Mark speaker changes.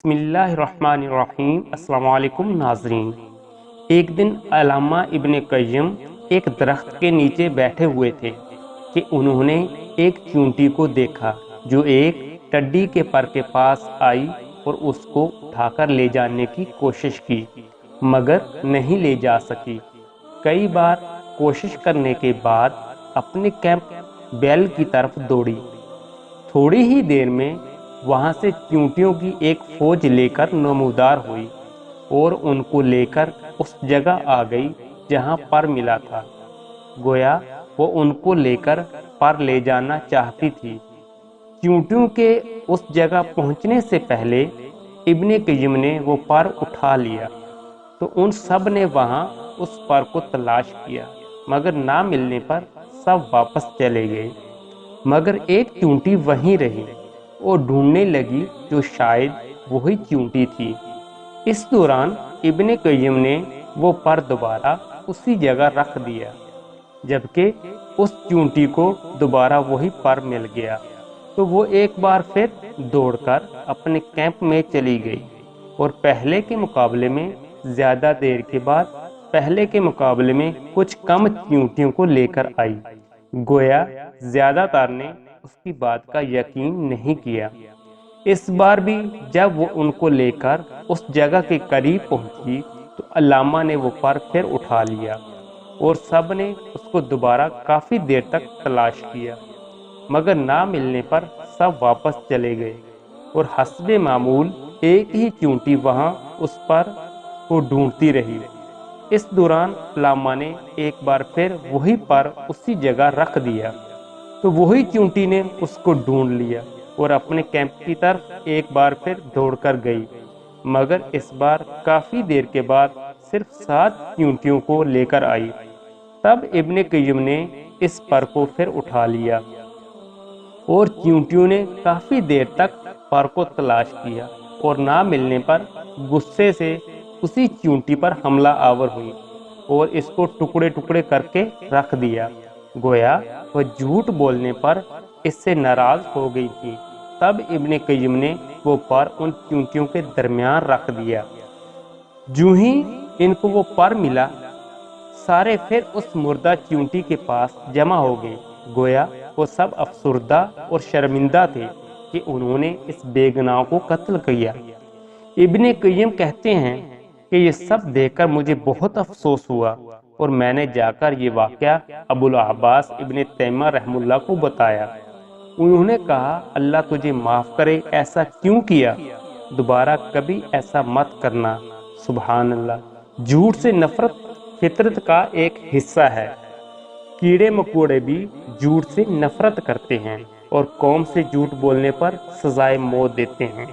Speaker 1: بسم اللہ الرحمن الرحیم۔ السلام علیکم ناظرین۔ ایک دن علامہ ابن قیم ایک درخت کے نیچے بیٹھے ہوئے تھے کہ انہوں نے ایک چونٹی کو دیکھا جو ایک ٹڈی کے پر کے پاس آئی اور اس کو اٹھا کر لے جانے کی کوشش کی، مگر نہیں لے جا سکی۔ کئی بار کوشش کرنے کے بعد اپنے کیمپ بیل کی طرف دوڑی۔ تھوڑی ہی دیر میں وہاں سے چیونٹیوں کی ایک فوج لے کر نمودار ہوئی اور ان کو لے کر اس جگہ آ گئی جہاں پر ملا تھا۔ گویا وہ ان کو لے کر پر لے جانا چاہتی تھی۔ چیونٹیوں کے اس جگہ پہنچنے سے پہلے ابن قیم نے وہ پر اٹھا لیا تو ان سب نے وہاں اس پر کو تلاش کیا، مگر نہ ملنے پر سب واپس چلے گئے، مگر ایک چونٹی وہیں رہی اور ڈھونڈنے لگی جو شاید وہی چونٹی تھی۔ اس دوران ابن قیم نے وہ پر دوبارہ اسی جگہ رکھ دیا، جبکہ اس چونٹی کو دوبارہ وہی پر مل گیا تو وہ ایک بار پھر دوڑ کر اپنے کیمپ میں چلی گئی اور پہلے کے مقابلے میں زیادہ دیر کے بعد پہلے کے مقابلے میں کچھ کم چونٹیوں کو لے کر آئی۔ گویا زیادہ تر نے اس کی بات کا یقین نہیں کیا۔ اس بار بھی جب وہ ان کو لے کر اس جگہ کے قریب پہنچی تو علامہ نے وہ پر پھر اٹھا لیا اور سب نے اس کو دوبارہ کافی دیر تک تلاش کیا، مگر نہ ملنے پر سب واپس چلے گئے اور حسب معمول ایک ہی چونٹی وہاں اس پر کو ڈھونڈتی رہی۔ اس دوران علامہ نے ایک بار پھر وہی پر اسی جگہ رکھ دیا تو وہی چونٹی نے اس کو ڈھونڈ لیا اور اپنے کیمپ کی طرف ایک بار پھر دوڑ کر گئی، مگر اس بار کافی دیر کے بعد صرف 7 چونٹیوں کو لے کر آئی۔ تب ابن قیم نے اس پر کو پھر اٹھا لیا اور چونٹیوں نے کافی دیر تک پر کو تلاش کیا اور نہ ملنے پر غصے سے اسی چونٹی پر حملہ آور ہوئی اور اس کو ٹکڑے ٹکڑے کر کے رکھ دیا۔ گویا وہ جھوٹ بولنے پر اس سے ناراض ہو گئی تھی۔ تب ابن قیم نے وہ پر ان چونٹیوں کے درمیان رکھ دیا۔ جو ہی ان کو وہ پر ملا، سارے پھر اس مردہ چونٹی کے پاس جمع ہو گئے۔ گویا وہ سب افسردہ اور شرمندہ تھے کہ انہوں نے اس بے گناہ کو قتل کیا۔ ابن قیم کہتے ہیں کہ یہ سب دیکھ کر مجھے بہت افسوس ہوا اور میں نے جا کر یہ واقعہ ابو العباس ابن تیمیہ رحمہ اللہ کو بتایا۔ انہوں نے کہا اللہ تجھے معاف کرے، ایسا کیوں کیا؟ دوبارہ کبھی ایسا مت کرنا۔ سبحان اللہ۔ جھوٹ سے نفرت فطرت کا ایک حصہ ہے۔ کیڑے مکوڑے بھی جھوٹ سے نفرت کرتے ہیں اور قوم سے جھوٹ بولنے پر سزائے موت دیتے ہیں۔